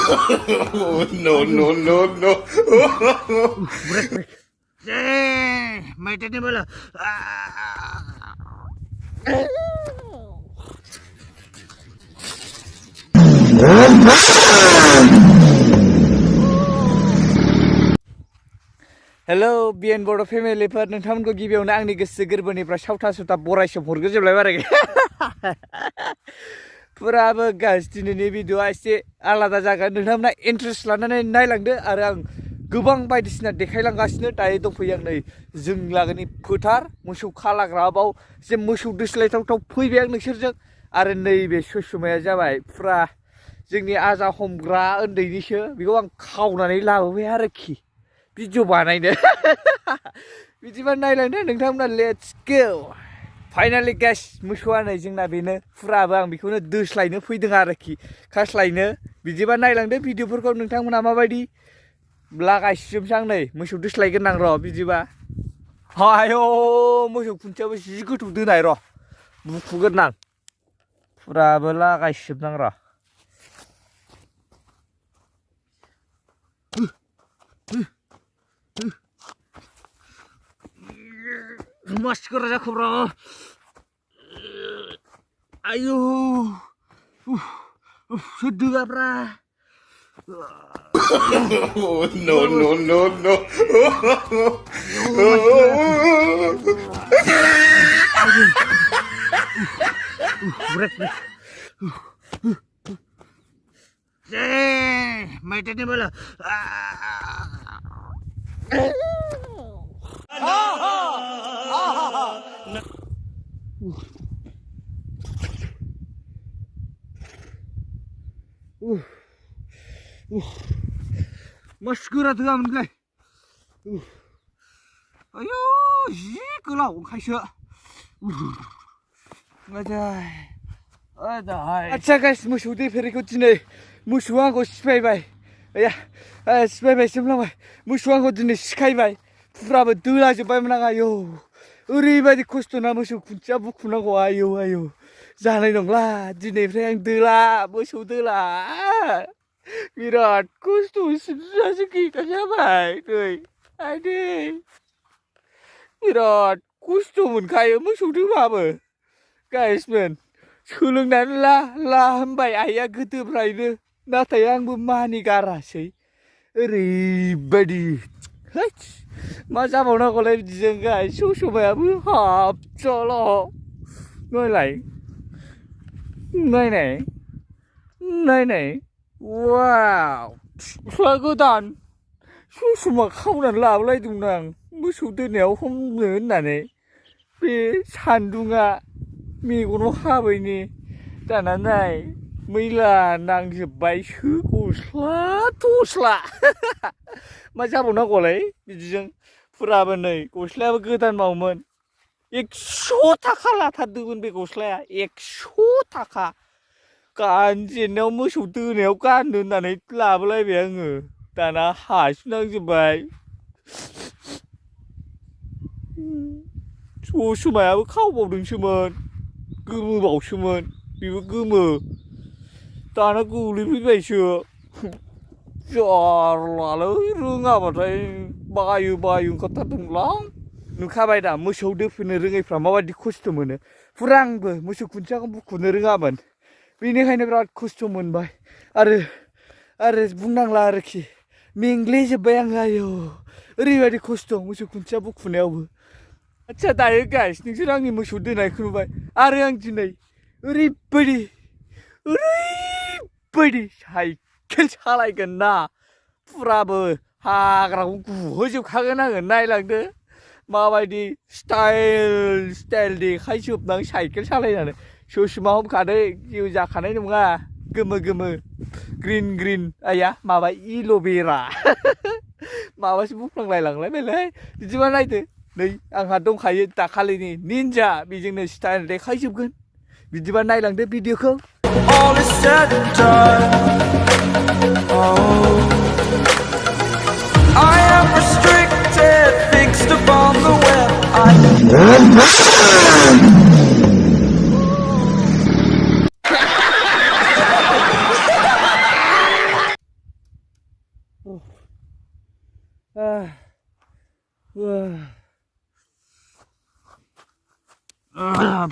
No, no, no, no. Break, break. Mày tên là Hello, BN Bodo family फोर नोंथांमोनखौ गिबियावनो आंनि गोसो गोरबोनिफ्राय सावथा सुथा बरायसो हरग्रोजोबलायबाय आरोखि फुराबो गाइस दिनैनि भिडिअआ एसे आलादा जागोन नोंथांमोना इन्ट्रेस्ट लानानै नायलांदो आरो आं गोबां बायदिसिना देखायलांगासिनो दायो दंफैयो आं नै जों लागोनि फोथार मोसौ खालाग्राबाव जे मोसौ दोस्लायथावथाव फैबाय आं नोंसोरजों आरो नैबे समाया जाबाय फुरा जोंनि आजा हमग्रा उन्दैनिसो बेखौ आं खावनानै लाबोबाय आरोखि भिडिअ बानायनो बिदिबा नायलांदो नोंथांमोना लेट्स गो फाइनालि गाइस मोसौआ नै जोंना बेनो फुराबो आं बेखौनो दोस्लायनो फैदों आरोखि खास्लायनो बिदिबा नायलांदो भिडिअफोरखौ नोंथांमोना माबायदि लागायसिजोबसै आं नै मोसौ दोस्लायगोन आं र' बिदिबा हाय' मोसौ खुन्थियाबो जि गोथौ दोनाय र' बुखुगोन आं फुराबो लागायसिजोबनां र' मस्त करा जाखो ब्र आयु सुद्दुगा ब्रा No, no, no, no. Break, break. Mày tên là Mas kira thưa mình đây ayo gì cứ lẩu khai sợ ngay đây ơi trời अच्छा guys मोसौ दै फेरिखौ दिनै मोसौआ आंखौ सिफायबाय आया सिफायबाय सोमलांबाय मोसौआ आंखौ दिनै सिखायबाय फुराबो दोलाजोबबायमोन आं आयौ ओरैबायदि खस्थ'ना मोसौ खुन्थिया बुखुनांगौ आयौ आयौ जानाय नंला दिनैनिफ्राय आं दोला मोसौ दोला बिराद खस्थ' सिबजासो गैखा जाबाय नै आयदै बिराद खस्थ' मोनखायो मोसौ दोबाबो गाइसमोन सोलोंनानै ला होनबाय आइया गोदोनिफ्रायनो नाथाय आंबो मानिगारासै ओरैबायदि मा जाबावनांगौलाय बिदिजों गाइस समायाबो हाबजाल' नायलाय नायनाय वाव गस्ला गोदान समा खावनानै लाबोलायदोंमोन आं मोसौ दोनायाव हमनो होननानै बे सान्दुङा मेगनाव हाबायनि दाना नाय मैला नांजोब्बायसो गस्ला थस्ला मा जाबावनांगौलाय बिदिजों फुराबो नै गस्लायाबो गोदान मावोमोन 100 थाखा लाथारदोंमोन बे गस्लाया 100 थाखा गानजेननायाव मोसौ दोनायाव गाननो होननानै लाबोलायबाय आङो दाना हासुनांजोब्बाय समायाबो खावबावदोंसोमोन गोमोबावसोमोन बेबो गोमो दाना गोलैफैबायसो जारलालै रोङाबाथाय बायो ओंखारथारदोंलां नुखाबाय दा मोसौ दोफैनो रोङैफ्रा माबायदि खस्थ' मोनो फुरा आंबो मोसौ खुन्थियाखौ बुखुनो रोङामोन बेनिखायनो बिराद खस्थ' मोनबाय आरो बुंनांला आरोखि मेंग्लिजोब्बाय आङो आयौ ओरैबायदि खस्थ' मोसौ खुन्थिया बुखुनायावबो आदसा दायो गाइस नोंसोर आंनि मोसौ दोनायखौ नुबाय आरो आं दिनै ओरैबायदि साइकेल सालायगोन ना फुराबो हाग्राखौ गुहोजोबखागोन आङो नायलांदो माबायदि स्टाइल देखायजोबनां साइकेल सालायनानै ससमा हमखादो जेबो जाखानाय नङा गोमो ग्रिन आया माबा इल'बेरा माबासो बुंफ्लांलायलांलायबायलै बिदिबा नायदो नै आंहा दंखायो दाखालिनि निन्जा बेजोंनो स्टाइल देखायजोबगोन बिदिबा नायलांदो भिडिअखौ All is said and done. Oh, I am restricted, fixed upon the web.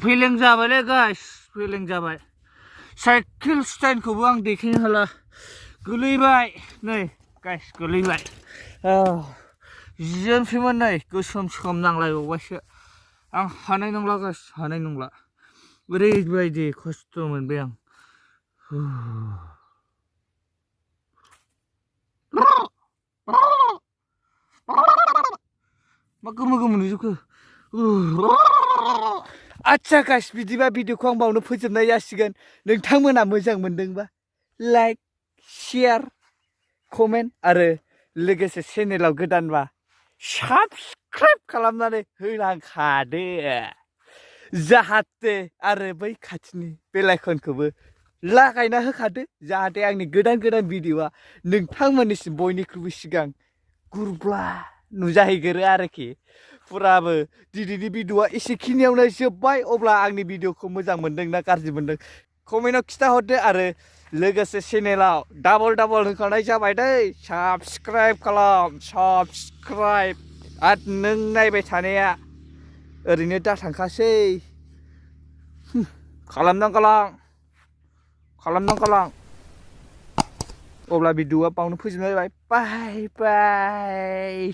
फेलें जाबायलै गाइस फेलें जाबाय साइकेल स्टाइलखौबो आं देखायनो हाला गोलैबाय नै गाइस गोलैबाय जिजोनसोमोन नै गोसोम सोम नांलायबावबायसो आं हानाय नंला गाइस हानाय नंला ओरैबायदि खस्थ' मोनबाय आं मा गोमो गोमो नुजोबखो आच्छा गाइस बिदिबा भिडिअखौ आं बावनो फोजोबनाय जासिगोन नोंथांमोना मोजां मोनदोंबा लाइक शेयार कमेन्ट आरो लोगोसे चेनेलाव गोदानबा साबस्क्राइब खालामनानै होलांखादो जाहाथे आरो बै खाथिनि बेल आइकनखौबो लागायना होखादो जाहाथे आंनि गोदान गोदान भिडिअआ नोंथांमोननिसिम बयनिख्रुइबो सिगां गुरब्ला नुजाहैगोरो आरोखि फुराबो दिनैनि भिडिअआ एसेखिनियावनो जोब्बाय अब्ला आंनि भिडिअखौ मोजां मोनदों ना गाज्रि मोनदों कमेन्टआव खिथाहरदो आरो लोगोसे चेनेलाव डाबल होखानाय जाबाय दै साबस्क्राइब खालाम साबस्क्राइब आरो नों नायबाय थानाया ओरैनो दा थांखासै खालामनांगौ अब्ला भिडिअआ बावनो फोजोबनाय जाबाय बाय बाय